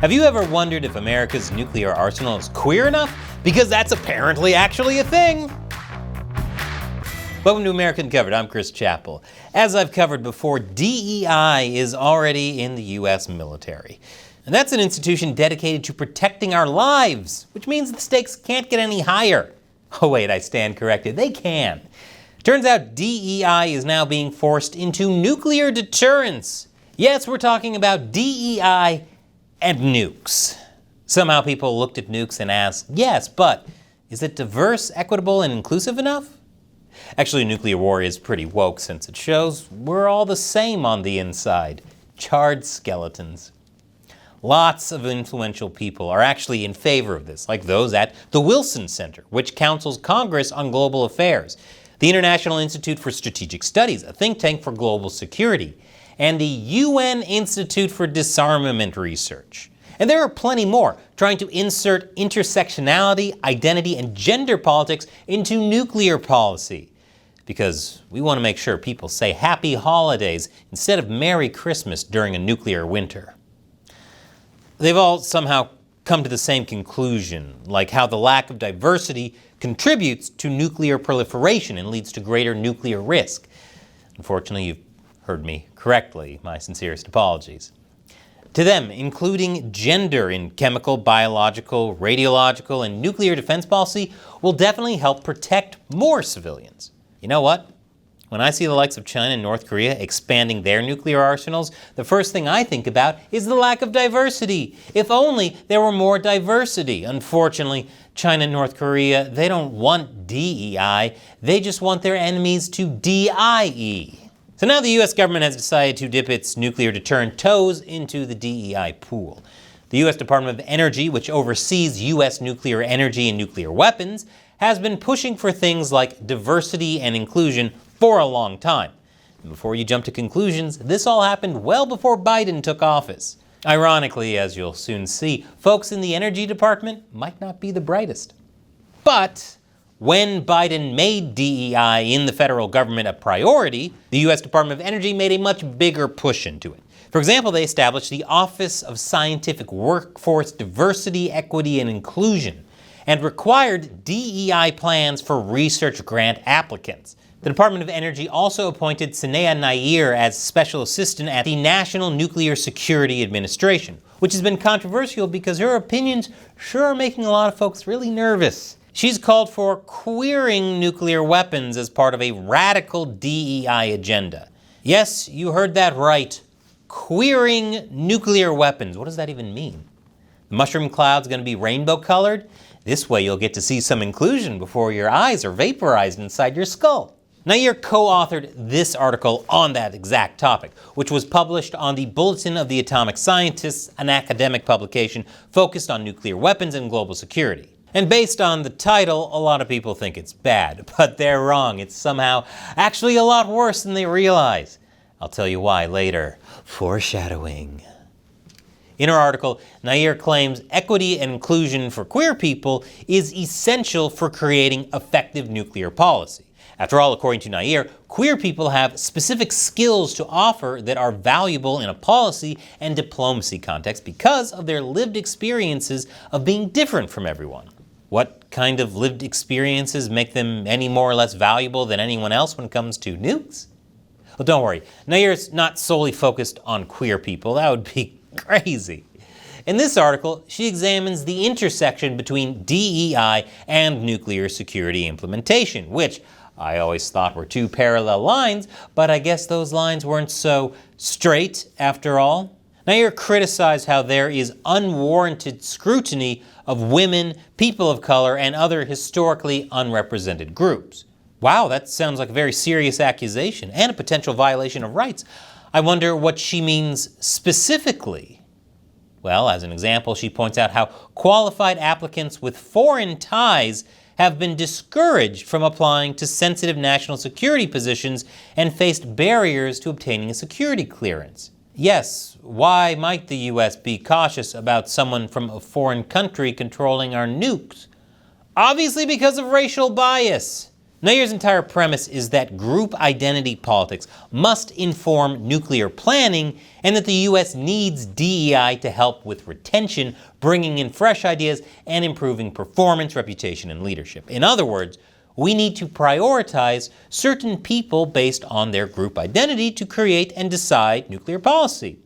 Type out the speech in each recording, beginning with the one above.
Have you ever wondered if America's nuclear arsenal is queer enough? Because that's apparently actually a thing. Welcome to America Uncovered. I'm Chris Chappell. As I've covered before, DEI is already in the US military. And that's an institution dedicated to protecting our lives, which means the stakes can't get any higher. Oh wait, I stand corrected. They can. Turns out DEI is now being forced into nuclear deterrence. Yes, we're talking about DEI and nukes. Somehow people looked at nukes and asked, yes, but is it diverse, equitable, and inclusive enough? Actually, nuclear war is pretty woke since it shows we're all the same on the inside. Charred skeletons. Lots of influential people are actually in favor of this, like those at the Wilson Center, which counsels Congress on global affairs, the International Institute for Strategic Studies, a think tank for global security, and the UN Institute for Disarmament Research. And there are plenty more trying to insert intersectionality, identity, and gender politics into nuclear policy. Because we want to make sure people say happy holidays instead of Merry Christmas during a nuclear winter. They've all somehow come to the same conclusion, like how the lack of diversity contributes to nuclear proliferation and leads to greater nuclear risk. Unfortunately, you've heard me correctly. My sincerest apologies. To them, including gender in chemical, biological, radiological, and nuclear defense policy will definitely help protect more civilians. You know what? When I see the likes of China and North Korea expanding their nuclear arsenals, the first thing I think about is the lack of diversity. If only there were more diversity. Unfortunately, China and North Korea, they don't want DEI, they just want their enemies to DIE. So now the US government has decided to dip its nuclear deterrent toes into the DEI pool. The US Department of Energy, which oversees US nuclear energy and nuclear weapons, has been pushing for things like diversity and inclusion for a long time. And before you jump to conclusions, this all happened well before Biden took office. Ironically, as you'll soon see, folks in the Energy Department might not be the brightest. But when Biden made DEI in the federal government a priority, the US Department of Energy made a much bigger push into it. For example, they established the Office of Scientific Workforce Diversity, Equity, and Inclusion, and required DEI plans for research grant applicants. The Department of Energy also appointed Sanea Nair as Special Assistant at the National Nuclear Security Administration, which has been controversial because her opinions sure are making a lot of folks really nervous. She's called for queering nuclear weapons as part of a radical DEI agenda. Yes, you heard that right. Queering nuclear weapons. What does that even mean? The mushroom cloud's going to be rainbow colored? This way you'll get to see some inclusion before your eyes are vaporized inside your skull. Nair co-authored this article on that exact topic, which was published on the Bulletin of the Atomic Scientists, an academic publication focused on nuclear weapons and global security. And based on the title, a lot of people think it's bad, but they're wrong. It's somehow actually a lot worse than they realize. I'll tell you why later. Foreshadowing. In her article, Nair claims equity and inclusion for queer people is essential for creating effective nuclear policy. After all, according to Nair, queer people have specific skills to offer that are valuable in a policy and diplomacy context because of their lived experiences of being different from everyone. What kind of lived experiences make them any more or less valuable than anyone else when it comes to nukes? Well, don't worry. Nair's not solely focused on queer people. That would be crazy. In this article, she examines the intersection between DEI and nuclear security implementation, which I always thought were two parallel lines, but I guess those lines weren't so straight after all. Nair criticized how there is unwarranted scrutiny of women, people of color, and other historically unrepresented groups. Wow, that sounds like a very serious accusation and a potential violation of rights. I wonder what she means specifically. Well, as an example, she points out how qualified applicants with foreign ties have been discouraged from applying to sensitive national security positions and faced barriers to obtaining a security clearance. Yes, why might the US be cautious about someone from a foreign country controlling our nukes? Obviously because of racial bias. Nayer's entire premise is that group identity politics must inform nuclear planning and that the U.S. needs DEI to help with retention, bringing in fresh ideas, and improving performance, reputation, and leadership. In other words, we need to prioritize certain people based on their group identity to create and decide nuclear policy.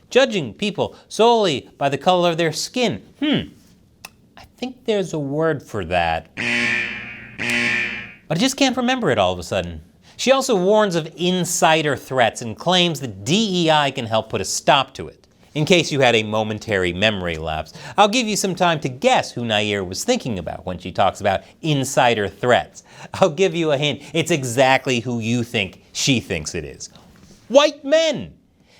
Judging people solely by the color of their skin, I think there's a word for that. But I just can't remember it all of a sudden. She also warns of insider threats and claims that DEI can help put a stop to it. In case you had a momentary memory lapse, I'll give you some time to guess who Nayer was thinking about when she talks about insider threats. I'll give you a hint. It's exactly who you think she thinks it is. White men!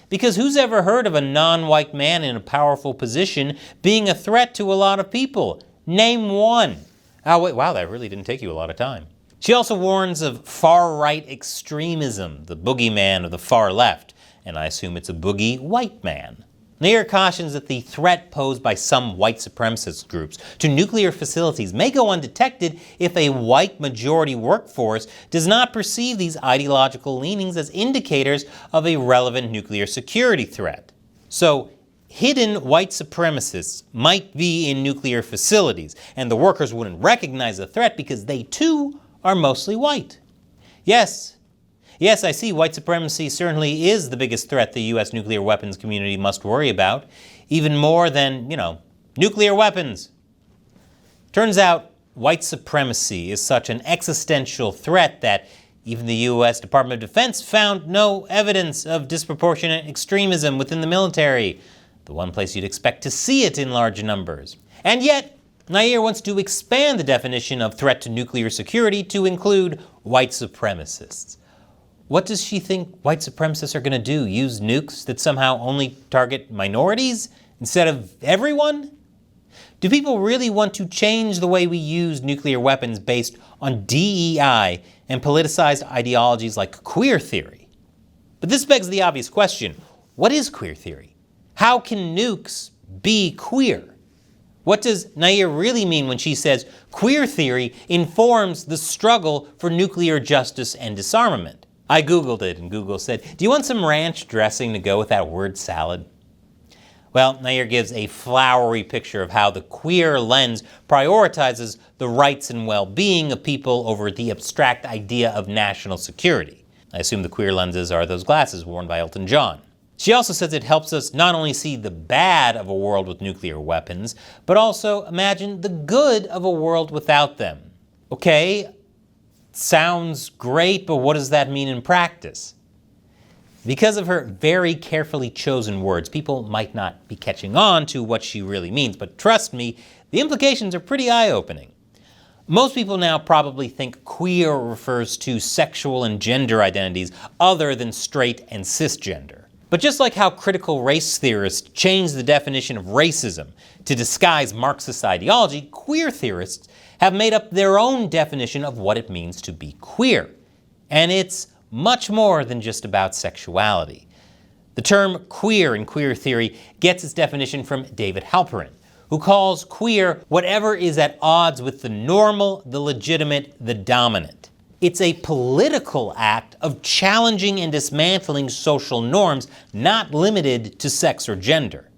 Because who's ever heard of a non-white man in a powerful position being a threat to a lot of people? Name one. Oh, wait, wow, that really didn't take you a lot of time. She also warns of far-right extremism, the boogeyman of the far left, and I assume it's a boogie white man. Nayer cautions that the threat posed by some white supremacist groups to nuclear facilities may go undetected if a white majority workforce does not perceive these ideological leanings as indicators of a relevant nuclear security threat. So, hidden white supremacists might be in nuclear facilities, and the workers wouldn't recognize the threat because they too are mostly white. Yes, I see white supremacy certainly is the biggest threat the U.S. nuclear weapons community must worry about, even more than, nuclear weapons. Turns out white supremacy is such an existential threat that even the U.S. Department of Defense found no evidence of disproportionate extremism within the military, the one place you'd expect to see it in large numbers. And yet, Nayer wants to expand the definition of threat to nuclear security to include white supremacists. What does she think white supremacists are going to do? Use nukes that somehow only target minorities instead of everyone? Do people really want to change the way we use nuclear weapons based on DEI and politicized ideologies like queer theory? But this begs the obvious question, what is queer theory? How can nukes be queer? What does Nayer really mean when she says queer theory informs the struggle for nuclear justice and disarmament? I Googled it, and Google said, do you want some ranch dressing to go with that word salad? Well, Nayer gives a flowery picture of how the queer lens prioritizes the rights and well-being of people over the abstract idea of national security. I assume the queer lenses are those glasses worn by Elton John. She also says it helps us not only see the bad of a world with nuclear weapons, but also imagine the good of a world without them. Okay, sounds great, but what does that mean in practice? Because of her very carefully chosen words, people might not be catching on to what she really means, but trust me, the implications are pretty eye-opening. Most people now probably think queer refers to sexual and gender identities other than straight and cisgender. But just like how critical race theorists changed the definition of racism to disguise Marxist ideology, queer theorists have made up their own definition of what it means to be queer. And it's much more than just about sexuality. The term queer in queer theory gets its definition from David Halperin, who calls queer whatever is at odds with the normal, the legitimate, the dominant. It's a political act of challenging and dismantling social norms not limited to sex or gender.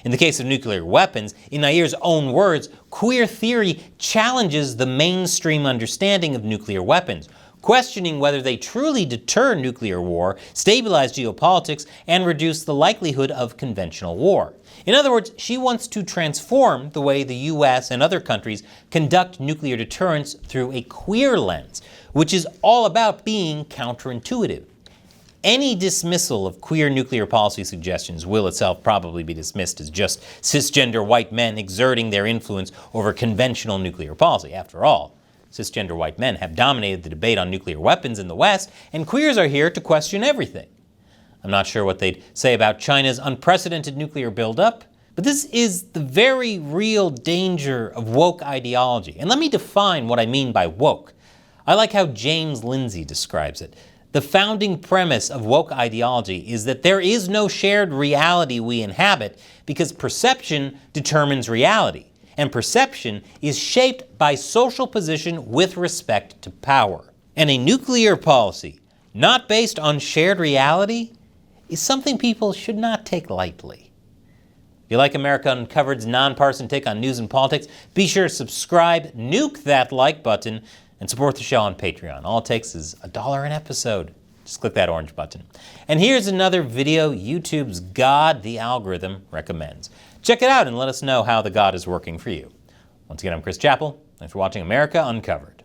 In the case of nuclear weapons, in Nayer's own words, queer theory challenges the mainstream understanding of nuclear weapons, questioning whether they truly deter nuclear war, stabilize geopolitics, and reduce the likelihood of conventional war. In other words, she wants to transform the way the US and other countries conduct nuclear deterrence through a queer lens, which is all about being counterintuitive. Any dismissal of queer nuclear policy suggestions will itself probably be dismissed as just cisgender white men exerting their influence over conventional nuclear policy. After all, cisgender white men have dominated the debate on nuclear weapons in the West, and queers are here to question everything. I'm not sure what they'd say about China's unprecedented nuclear buildup, but this is the very real danger of woke ideology. And let me define what I mean by woke. I like how James Lindsay describes it. The founding premise of woke ideology is that there is no shared reality we inhabit because perception determines reality. and perception is shaped by social position with respect to power. And a nuclear policy not based on shared reality is something people should not take lightly. If you like America Uncovered's nonpartisan take on news and politics, be sure to subscribe, nuke that like button, and support the show on Patreon. All it takes is $1 an episode. Just click that orange button. And here's another video YouTube's God, the algorithm, recommends. Check it out and let us know how the God is working for you. Once again, I'm Chris Chappell. Thanks for watching America Uncovered.